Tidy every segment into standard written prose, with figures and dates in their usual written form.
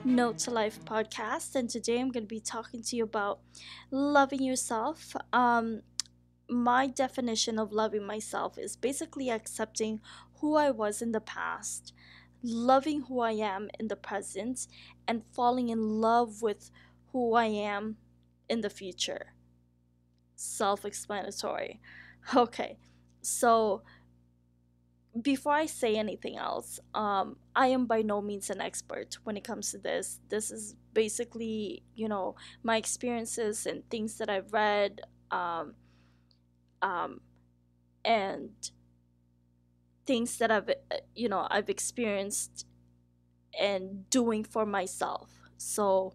Note to Life podcast, and today I'm going to be talking to you about loving yourself. My definition of loving myself is basically accepting who I was in the past, loving who I am in the present, and falling in love with who I am in the future. Self explanatory. Okay, so before I say anything else, I am by no means an expert when it comes to this. This is basically, my experiences and things that I've read, um, um, and things that I've experienced and doing for myself. So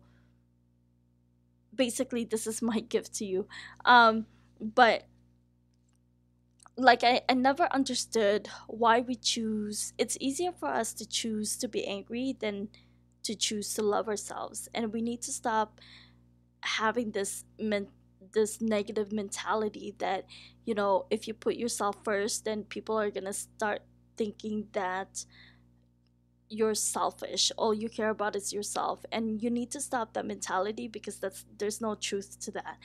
basically, this is my gift to you. But I never understood why we choose. It's easier for us to choose to be angry than to choose to love ourselves, and we need to stop having this negative mentality that if you put yourself first, then people are gonna start thinking that you're selfish. All you care about is yourself, and you need to stop that mentality because there's no truth to that.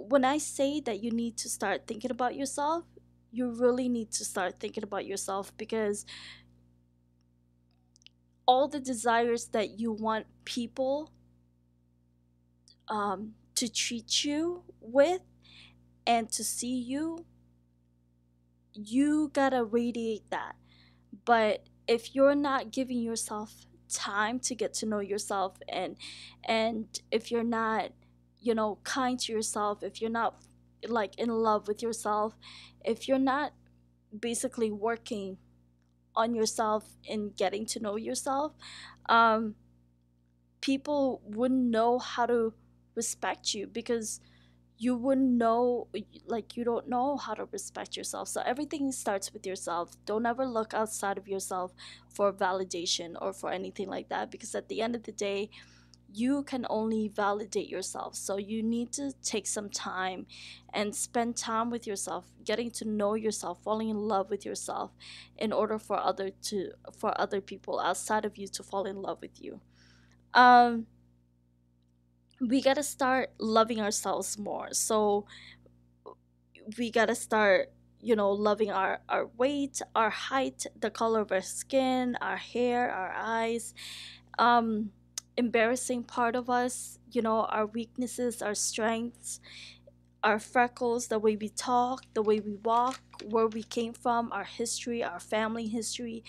When I say that you need to start thinking about yourself, you really need to start thinking about yourself, because all the desires that you want people to treat you with and to see you, you gotta radiate that. But if you're not giving yourself time to get to know yourself, and if you're not kind to yourself, if you're not like in love with yourself, if you're not basically working on yourself and getting to know yourself, um people wouldn't know how to respect you, because you wouldn't know, like, you don't know how to respect yourself. So everything starts with yourself. Don't ever look outside of yourself for validation or for anything like that, because at the end of the day, you can only validate yourself. So you need to take some time and spend time with yourself, getting to know yourself, falling in love with yourself, in order for other people outside of you to fall in love with you. um we got to start loving ourselves more. So we got to start loving our weight, our height, the color of our skin, our hair, our eyes, um embarrassing part of us, our weaknesses, our strengths, our freckles, the way we talk, the way we walk, where we came from, our history, our family history.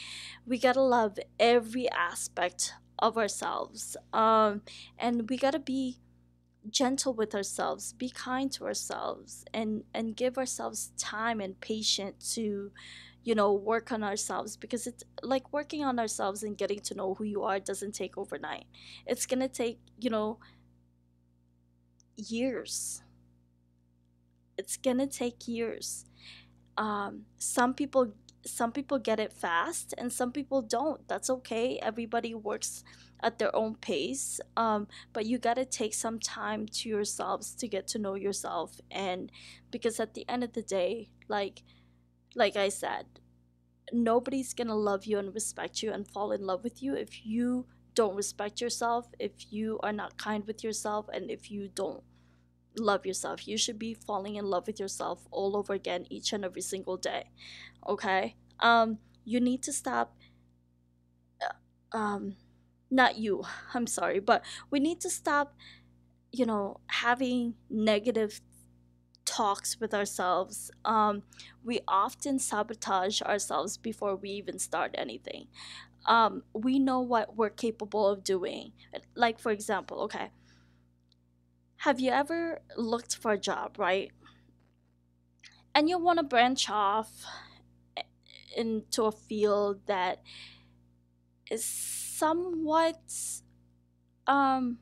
We gotta love every aspect of ourselves. And we gotta be gentle with ourselves, be kind to ourselves, and give ourselves time and patience to work on ourselves, because it's like working on ourselves and getting to know who you are doesn't take overnight. It's gonna take years. It's gonna take years. Some people get it fast and some people don't. That's okay. Everybody works at their own pace. But you got to take some time to yourselves to get to know yourself. And because at the end of the day, like I said, nobody's gonna love you and respect you and fall in love with you if you don't respect yourself, if you are not kind with yourself, and if you don't love yourself. You should be falling in love with yourself all over again each and every single day. Okay? You need to stop, um not you, I'm sorry, but we need to stop, having negative talks with ourselves. We often sabotage ourselves before we even start anything. We know what we're capable of doing. Like, for example, okay, have you ever looked for a job, right? And you want to branch off into a field that is somewhat um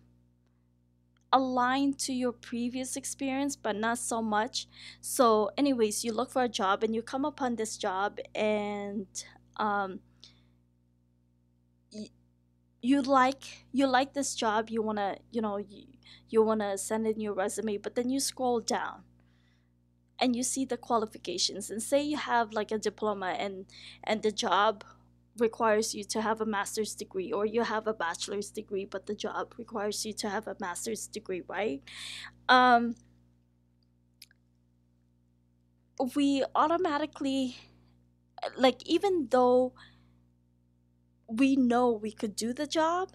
aligned to your previous experience but not so much. So anyways, you look for a job and you come upon this job, and um y- you like this job. You want to you want to send in your resume, but then you scroll down and you see the qualifications, and say you have like a diploma, and the job requires you to have a master's degree, or you have a bachelor's degree but the job requires you to have a master's degree, right? um we automatically, like, even though we know we could do the job,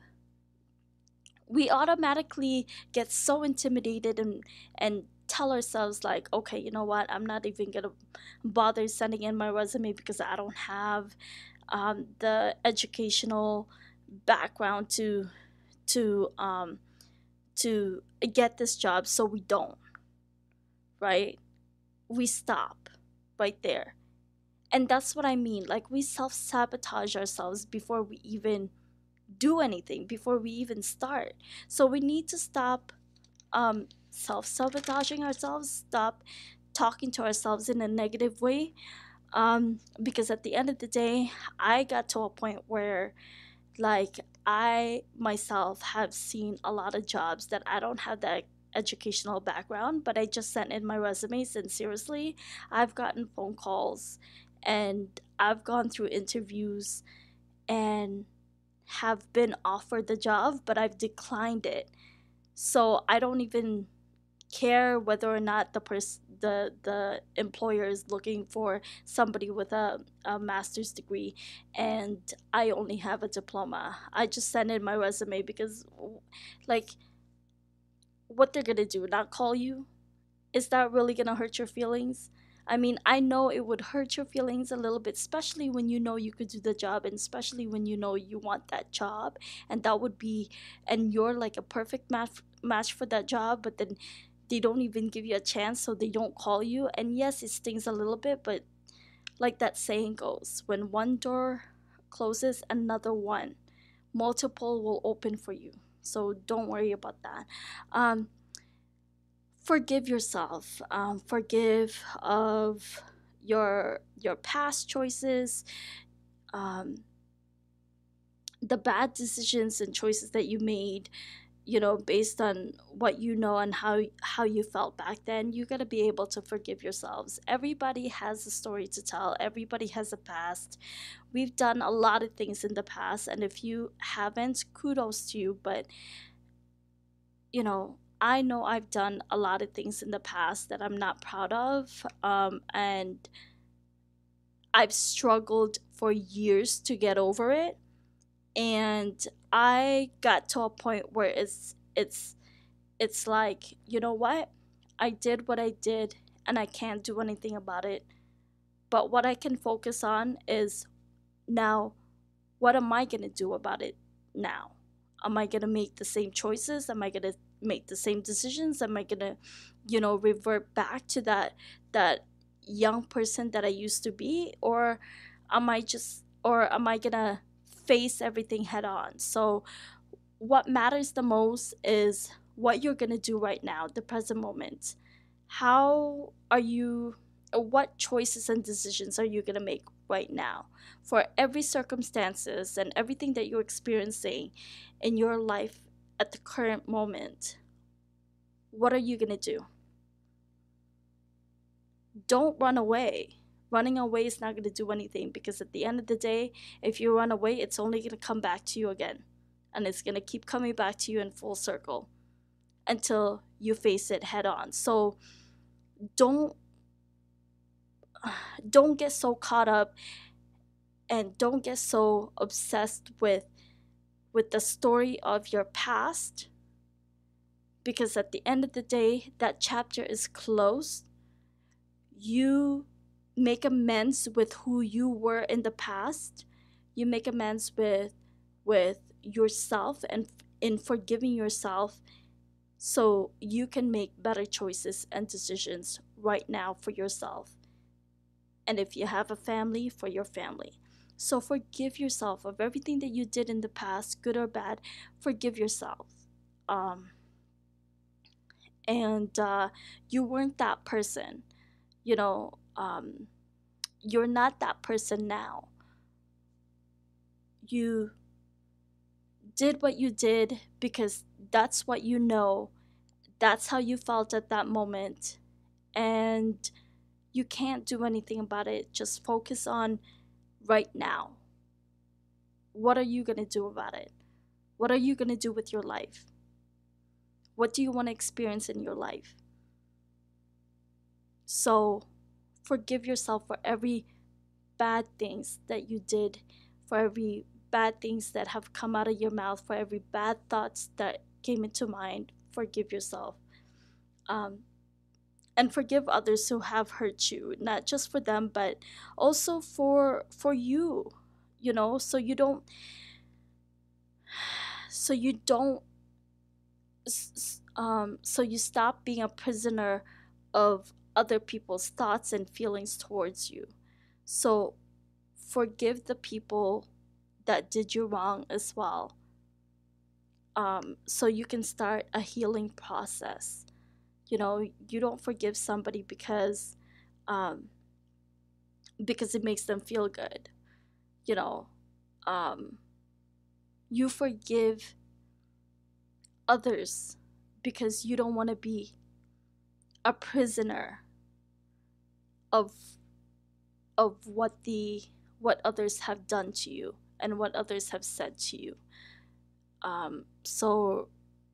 we automatically get so intimidated and tell ourselves like, okay, you know what, I'm not even gonna bother sending in my resume because I don't have the educational background to um to get this job, so we don't, right? We stop right there. And that's what I mean, like, we self-sabotage ourselves before we even do anything, before we even start. So we need to stop self-sabotaging ourselves, stop talking to ourselves in a negative way, because at the end of the day, I got to a point where, like, I myself have seen a lot of jobs that I don't have that educational background, but I just sent in my resumes, and seriously, I've gotten phone calls and I've gone through interviews and have been offered the job, but I've declined it. So I don't even care whether or not the employer is looking for somebody with a master's degree and I only have a diploma. I just send in my resume because, like, what they're gonna do, not call you? Is that really gonna hurt your feelings? I mean, I know it would hurt your feelings a little bit, especially when you know you could do the job, and especially when you know you want that job, and that would be, and you're like a perfect match for that job, but then they don't even give you a chance, so they don't call you. And yes, it stings a little bit, but like that saying goes, when one door closes, another one, multiple will open for you. So don't worry about that. Um, Forgive yourself, forgive of your past choices, um, the bad decisions and choices that you made, you know, based on what you know and how you felt back then. You got to be able to forgive yourselves. Everybody has a story to tell, everybody has a past. We've done a lot of things in the past, and if you haven't, kudos to you. But you know I've done a lot of things in the past that I'm not proud of, and I've struggled for years to get over it. And I got to a point where it's like, you know what? I did what I did and I can't do anything about it. But what I can focus on is, now, what am I going to do about it now? Am I going to make the same choices? Am I going to make the same decisions? Am I going to, revert back to that young person that I used to be, or am I going to face everything head on? So what matters the most is what you're going to do right now, the present moment. How are you, what choices and decisions are you going to make right now for every circumstances and everything that you're experiencing in your life at the current moment? What are you going to do? Don't run away. Running away is not going to do anything, because at the end of the day, if you run away, it's only going to come back to you again, and it's going to keep coming back to you in full circle until you face it head on. So don't don't get so caught up and don't get so obsessed with the story of your past, because at the end of the day, that chapter is closed. You make amends with who you were in the past. You make amends with yourself, and in forgiving yourself, so you can make better choices and decisions right now for yourself. And if you have a family, for your family. So forgive yourself of everything that you did in the past, good or bad. Forgive yourself. Um, and You weren't that person. You know, you're not that person now. You did what you did because that's what you know. That's how you felt at that moment. And you can't do anything about it. Just focus on right now. what are you going to do about it? What are you going to do with your life? What do you want to experience in your life? So forgive yourself for every bad things that you did, for every bad things that have come out of your mouth, for every bad thoughts that came into mind. Forgive yourself. Um, and forgive others who have hurt you, not just for them, but also for you, so you don't so you stop being a prisoner of other people's thoughts and feelings towards you. So forgive the people that did you wrong as well, so you can start a healing process. You don't forgive somebody um, because it makes them feel good. you know um, you forgive others because you don't want to be a prisoner of what others have done to you and what others have said to you. So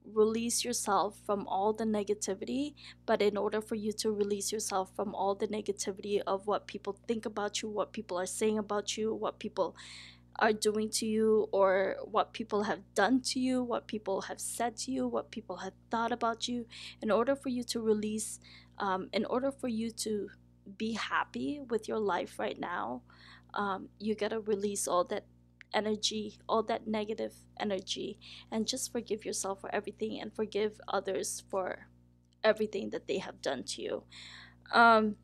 release yourself from all the negativity, but in order for you to release yourself from all the negativity of what people think about you, what people are saying about you, what people are doing to you, or what people have done to you, what people have said to you, what people have thought about you, in order for you to release, in order for you to be happy with your life right now, you gotta release all that energy, all that negative energy, and just forgive yourself for everything and forgive others for everything that they have done to you. Um,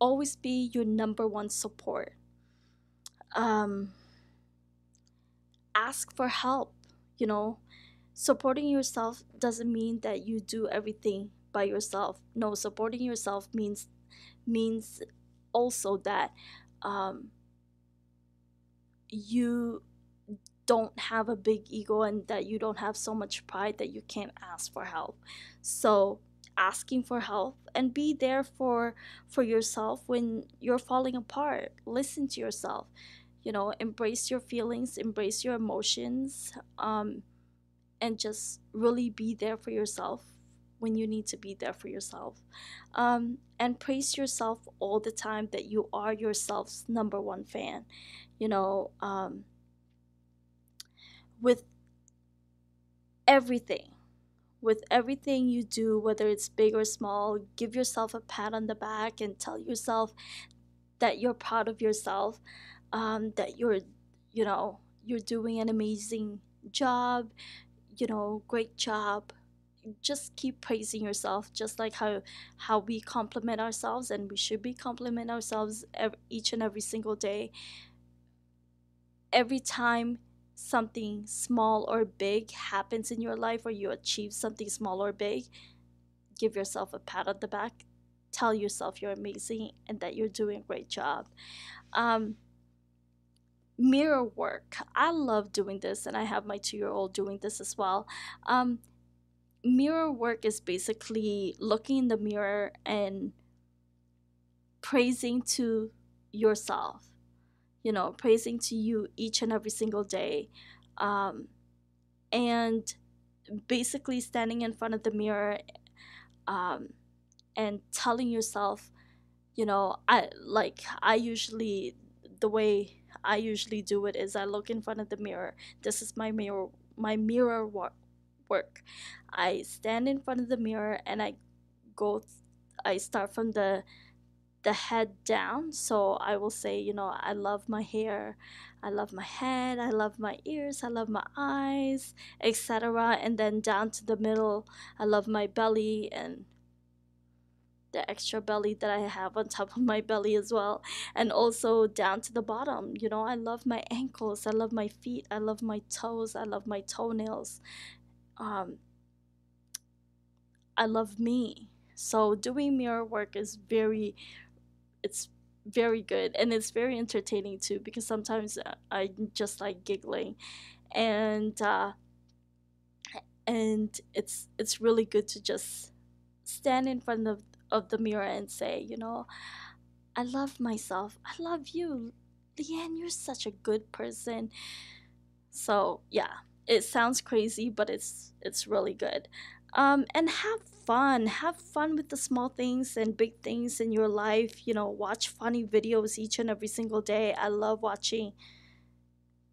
Always be your number one support. Um, Ask for help. you know Supporting yourself doesn't mean that you do everything by yourself. No, supporting yourself means also that um, you don't have a big ego and that you don't have so much pride that you can't ask for help. So asking for help and be there for yourself when you're falling apart. Listen to yourself. Embrace your feelings, embrace your emotions, and just really be there for yourself when you need to be there for yourself. And praise yourself all the time that you are yourself's number one fan. You know, with everything, with everything you do, whether it's big or small, give yourself a pat on the back and tell yourself that you're proud of yourself, that you're doing an amazing job, great job. Just keep praising yourself, just like how we compliment ourselves, and we should be compliment ourselves each and every single day. Every time something small or big happens in your life, or you achieve something small or big, give yourself a pat on the back. Tell yourself you're amazing and that you're doing a great job. um, Mirror work, I love doing this, and I have my 2-year-old doing this as well. Mirror work is basically looking in the mirror and praising to yourself, praising to you each and every single day. um, and basically standing in front of the mirror, um, and telling yourself, I usually, the way I usually do it is I look in front of the mirror. This is my mirror work. I stand in front of the mirror and go I start from the head down. So I will say, I love my hair, I love my head, I love my ears, I love my eyes, etc. And then down to the middle, I love my belly and the extra belly that I have on top of my belly as well. And also down to the bottom, I love my ankles, I love my feet, I love my toes, I love my toenails. Um, I love me. So doing mirror work it's very good, and it's very entertaining too, because sometimes I just like giggling, and it's really good to just stand in front of the mirror and say, I love myself, I love you, Leanne, you're such a good person, So yeah, it sounds crazy, but it's really good. And have fun with the small things and big things in your life. You know, watch funny videos each and every single day. I love watching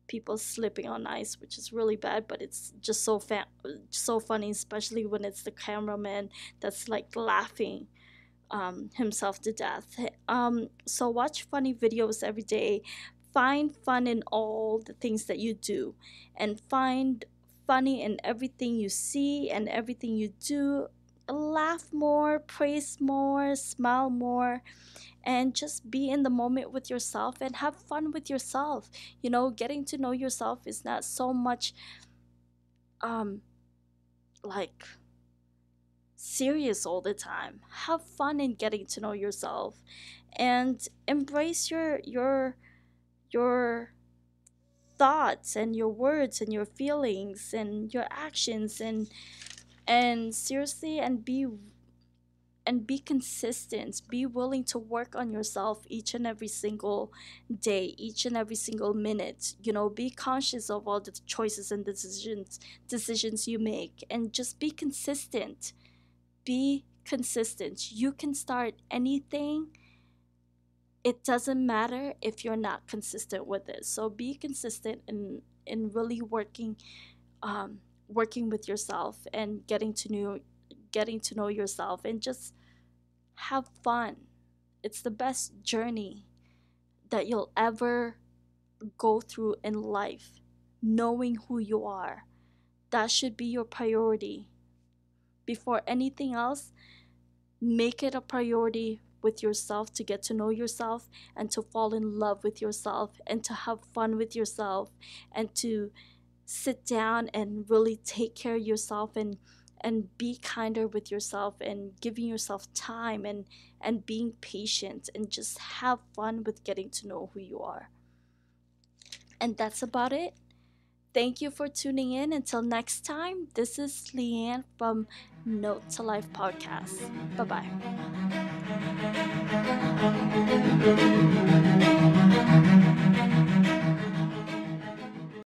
people slipping on ice, which is really bad, but it's just so funny, especially when it's the cameraman that's like laughing himself to death. So watch funny videos every day. Find fun in all the things that you do, and find funny in everything you see and everything you do. Laugh more, praise more, smile more, and just be in the moment with yourself and have fun with yourself. You know, getting to know yourself is not so much um like serious all the time. Have fun in getting to know yourself and embrace your thoughts and your words and your feelings and your actions, and seriously, and be consistent. Be willing to work on yourself each and every single day, each and every single minute. You know, be conscious of all the choices and decisions you make, and just be consistent. Be consistent. You can start anything. It doesn't matter if you're not consistent with it. So be consistent in really um working with yourself and getting to know yourself, and just have fun. It's the best journey that you'll ever go through in life. Knowing who you are, that should be your priority. Before anything else, make it a priority with yourself to get to know yourself and to fall in love with yourself and to have fun with yourself and to sit down and really take care of yourself, and be kinder with yourself and giving yourself time, and being patient, and just have fun with getting to know who you are. And that's about it. Thank you for tuning in. Until next time, this is Leanne from Note to Life podcast. Bye bye.